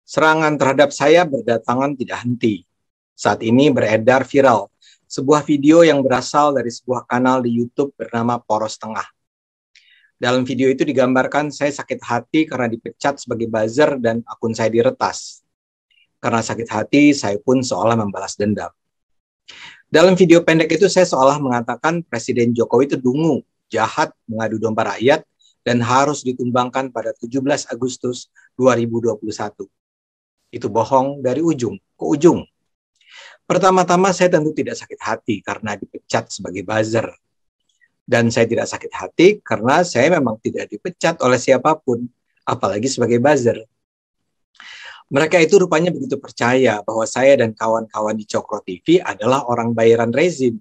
Serangan terhadap saya berdatangan tidak henti. Saat ini beredar viral sebuah video yang berasal dari sebuah kanal di YouTube bernama Poros Tengah. Dalam video itu digambarkan saya sakit hati karena dipecat sebagai buzzer dan akun saya diretas. Karena sakit hati, saya pun seolah membalas dendam. Dalam video pendek itu saya seolah mengatakan Presiden Jokowi itu dungu, jahat, mengadu domba rakyat, dan harus ditumbangkan pada 17 Agustus 2021. Itu bohong dari ujung ke ujung. Pertama-tama saya tentu tidak sakit hati karena dipecat sebagai buzzer. Dan saya tidak sakit hati karena saya memang tidak dipecat oleh siapapun, apalagi sebagai buzzer. Mereka itu rupanya begitu percaya bahwa saya dan kawan-kawan di Cokro TV adalah orang bayaran rezim.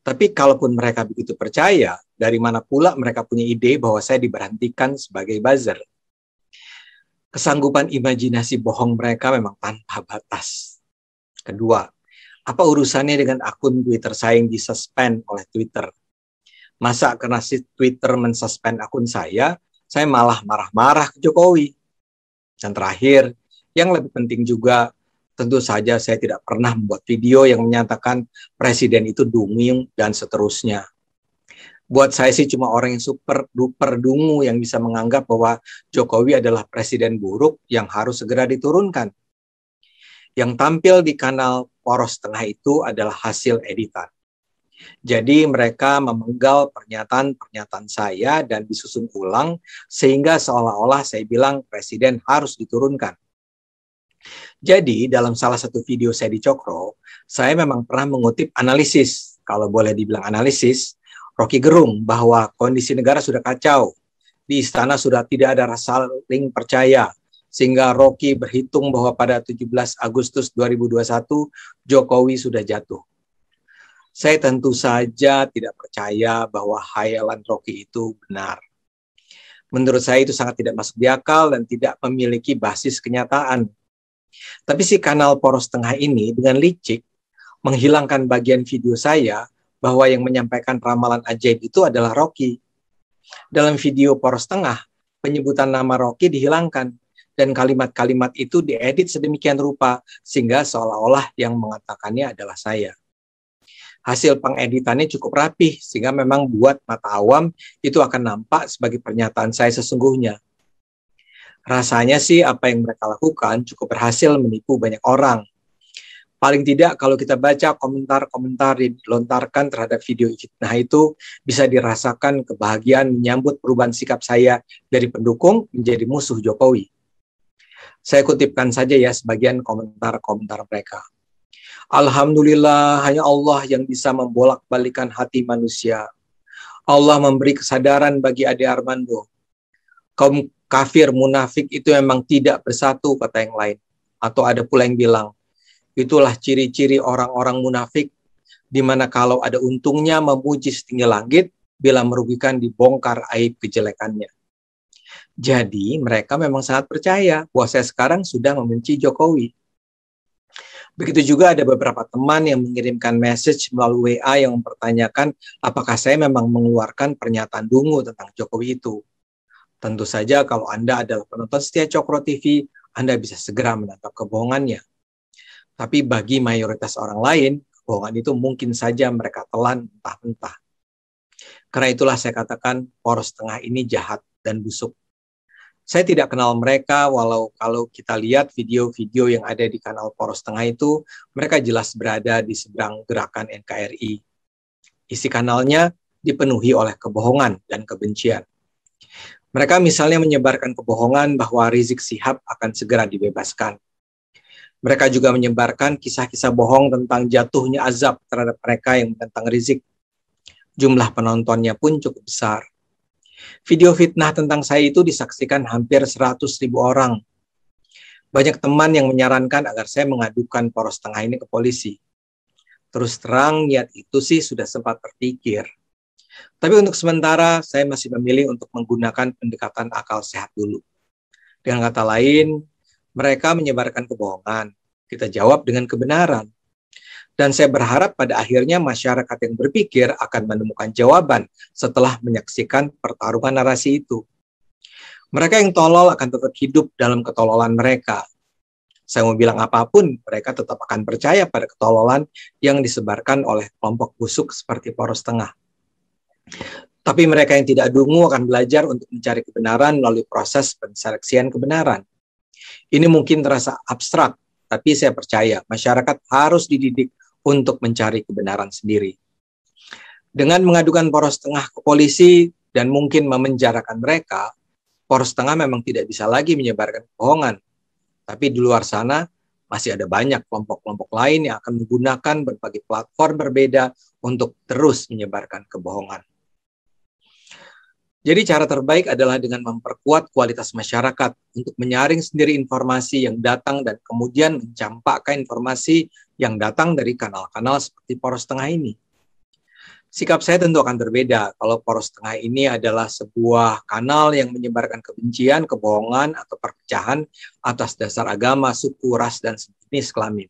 Tapi kalaupun mereka begitu percaya, dari mana pula mereka punya ide bahwa saya diberhentikan sebagai buzzer? Kesanggupan imajinasi bohong mereka memang tanpa batas. Kedua, apa urusannya dengan akun Twitter saya yang disuspend oleh Twitter? Masa karena si Twitter mensuspend akun saya malah marah-marah ke Jokowi? Dan terakhir, yang lebih penting juga, tentu saja saya tidak pernah membuat video yang menyatakan presiden itu dungu dan seterusnya. Buat saya sih cuma orang yang super duper dungu yang bisa menganggap bahwa Jokowi adalah presiden buruk yang harus segera diturunkan. Yang tampil di kanal Poros Tengah itu adalah hasil editan. Jadi mereka memenggal pernyataan-pernyataan saya dan disusun ulang sehingga seolah-olah saya bilang presiden harus diturunkan. Jadi dalam salah satu video saya di Cokro, saya memang pernah mengutip analisis, kalau boleh dibilang analisis, Rocky Gerung bahwa kondisi negara sudah kacau, di istana sudah tidak ada rasa saling percaya, sehingga Rocky berhitung bahwa pada 17 Agustus 2021 Jokowi sudah jatuh. Saya tentu saja tidak percaya bahwa hayalan Rocky itu benar. Menurut saya itu sangat tidak masuk di akal dan tidak memiliki basis kenyataan. Tapi si kanal Poros Tengah ini dengan licik menghilangkan bagian video saya bahwa yang menyampaikan ramalan ajaib itu adalah Rocky. Dalam video Poros Tengah, penyebutan nama Rocky dihilangkan dan kalimat-kalimat itu diedit sedemikian rupa sehingga seolah-olah yang mengatakannya adalah saya. Hasil pengeditannya cukup rapih sehingga memang buat mata awam itu akan nampak sebagai pernyataan saya sesungguhnya. Rasanya sih apa yang mereka lakukan cukup berhasil menipu banyak orang. Paling tidak kalau kita baca komentar-komentar yang dilontarkan terhadap video fitnah itu bisa dirasakan kebahagiaan menyambut perubahan sikap saya dari pendukung menjadi musuh Jokowi. Saya kutipkan saja ya sebagian komentar-komentar mereka. Alhamdulillah hanya Allah yang bisa membolak-balikan hati manusia. Allah memberi kesadaran bagi Ade Armando. Kaum kafir munafik itu memang tidak bersatu, kata yang lain. Atau ada pula yang bilang, itulah ciri-ciri orang-orang munafik, di mana kalau ada untungnya memuji setinggi langit, bila merugikan dibongkar aib kejelekannya. Jadi mereka memang sangat percaya bahwa saya sekarang sudah membenci Jokowi. Begitu juga ada beberapa teman yang mengirimkan message melalui WA yang mempertanyakan apakah saya memang mengeluarkan pernyataan dungu tentang Jokowi itu. Tentu saja kalau Anda adalah penonton setia Cokro TV, Anda bisa segera menangkap kebohongannya. Tapi bagi mayoritas orang lain, kebohongan itu mungkin saja mereka telan mentah-mentah. Karena itulah saya katakan Poros Tengah ini jahat dan busuk. Saya tidak kenal mereka, walau kalau kita lihat video-video yang ada di kanal Poros Tengah itu, mereka jelas berada di seberang gerakan NKRI. Isi kanalnya dipenuhi oleh kebohongan dan kebencian. Mereka misalnya menyebarkan kebohongan bahwa Rizik Syihab akan segera dibebaskan. Mereka juga menyebarkan kisah-kisah bohong tentang jatuhnya azab terhadap mereka yang menentang Rizik. Jumlah penontonnya pun cukup besar. Video fitnah tentang saya itu disaksikan hampir 100.000 orang. Banyak teman yang menyarankan agar saya mengadukan Poros Tengah ini ke polisi. Terus terang, niat itu sih sudah sempat terpikir. Tapi untuk sementara, saya masih memilih untuk menggunakan pendekatan akal sehat dulu. Dengan kata lain, mereka menyebarkan kebohongan. Kita jawab dengan kebenaran. Dan saya berharap pada akhirnya masyarakat yang berpikir akan menemukan jawaban setelah menyaksikan pertarungan narasi itu. Mereka yang tolol akan tetap hidup dalam ketololan mereka. Saya mau bilang apapun, mereka tetap akan percaya pada ketololan yang disebarkan oleh kelompok busuk seperti Poros Tengah. Tapi mereka yang tidak dungu akan belajar untuk mencari kebenaran melalui proses penseleksian kebenaran. Ini mungkin terasa abstrak, tapi saya percaya masyarakat harus dididik untuk mencari kebenaran sendiri. Dengan mengadukan Poros Tengah ke polisi dan mungkin memenjarakan mereka, Poros Tengah memang tidak bisa lagi menyebarkan kebohongan. Tapi di luar sana masih ada banyak kelompok-kelompok lain yang akan menggunakan berbagai platform berbeda untuk terus menyebarkan kebohongan. Jadi cara terbaik adalah dengan memperkuat kualitas masyarakat untuk menyaring sendiri informasi yang datang dan kemudian mencampakkan informasi yang datang dari kanal-kanal seperti Poros Tengah ini. Sikap saya tentu akan berbeda kalau Poros Tengah ini adalah sebuah kanal yang menyebarkan kebencian, kebohongan, atau perpecahan atas dasar agama, suku, ras, dan jenis kelamin.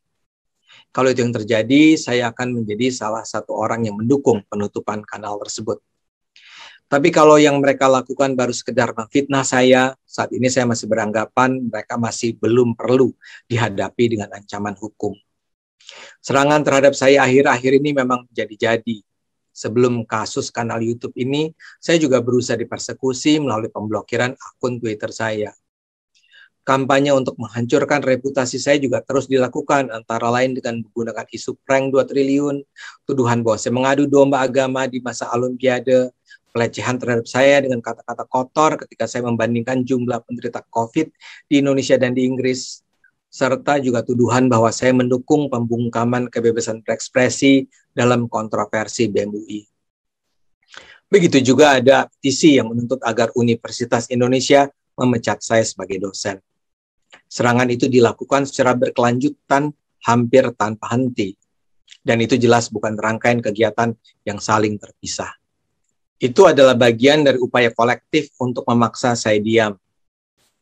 Kalau itu yang terjadi, saya akan menjadi salah satu orang yang mendukung penutupan kanal tersebut. Tapi kalau yang mereka lakukan baru sekedar memfitnah saya, saat ini saya masih beranggapan mereka masih belum perlu dihadapi dengan ancaman hukum. Serangan terhadap saya akhir-akhir ini memang jadi-jadi. Sebelum kasus kanal YouTube ini, saya juga berusaha dipersekusi melalui pemblokiran akun Twitter saya. Kampanye untuk menghancurkan reputasi saya juga terus dilakukan, antara lain dengan menggunakan isu prank 2 triliun, tuduhan bahwa saya mengadu domba agama di masa Olimpiade, pelecehan terhadap saya dengan kata-kata kotor ketika saya membandingkan jumlah penderita COVID di Indonesia dan di Inggris, serta juga tuduhan bahwa saya mendukung pembungkaman kebebasan berekspresi dalam kontroversi BEM UI. Begitu juga ada petisi yang menuntut agar Universitas Indonesia memecat saya sebagai dosen. Serangan itu dilakukan secara berkelanjutan hampir tanpa henti. Dan itu jelas bukan rangkaian kegiatan yang saling terpisah. Itu adalah bagian dari upaya kolektif untuk memaksa saya diam.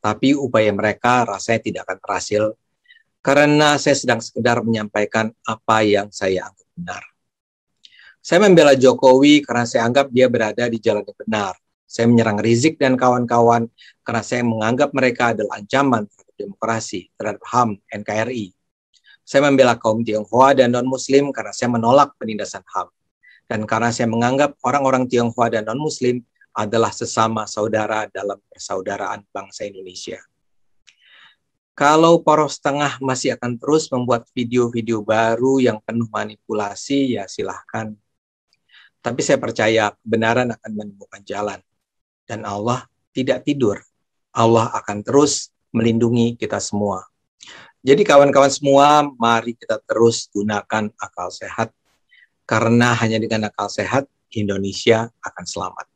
Tapi upaya mereka rasanya tidak akan berhasil karena saya sedang sekedar menyampaikan apa yang saya anggap benar. Saya membela Jokowi karena saya anggap dia berada di jalan yang benar. Saya menyerang Rizik dan kawan-kawan karena saya menganggap mereka adalah ancaman terhadap demokrasi, terhadap HAM, NKRI. Saya membela kaum Tionghoa dan non-Muslim karena saya menolak penindasan HAM. Dan karena saya menganggap orang-orang Tionghoa dan non-Muslim adalah sesama saudara dalam persaudaraan bangsa Indonesia. Kalau Poros Tengah masih akan terus membuat video-video baru yang penuh manipulasi, ya silahkan. Tapi saya percaya kebenaran akan menemukan jalan. Dan Allah tidak tidur. Allah akan terus melindungi kita semua. Jadi kawan-kawan semua, mari kita terus gunakan akal sehat. Karena hanya dengan akal sehat, Indonesia akan selamat.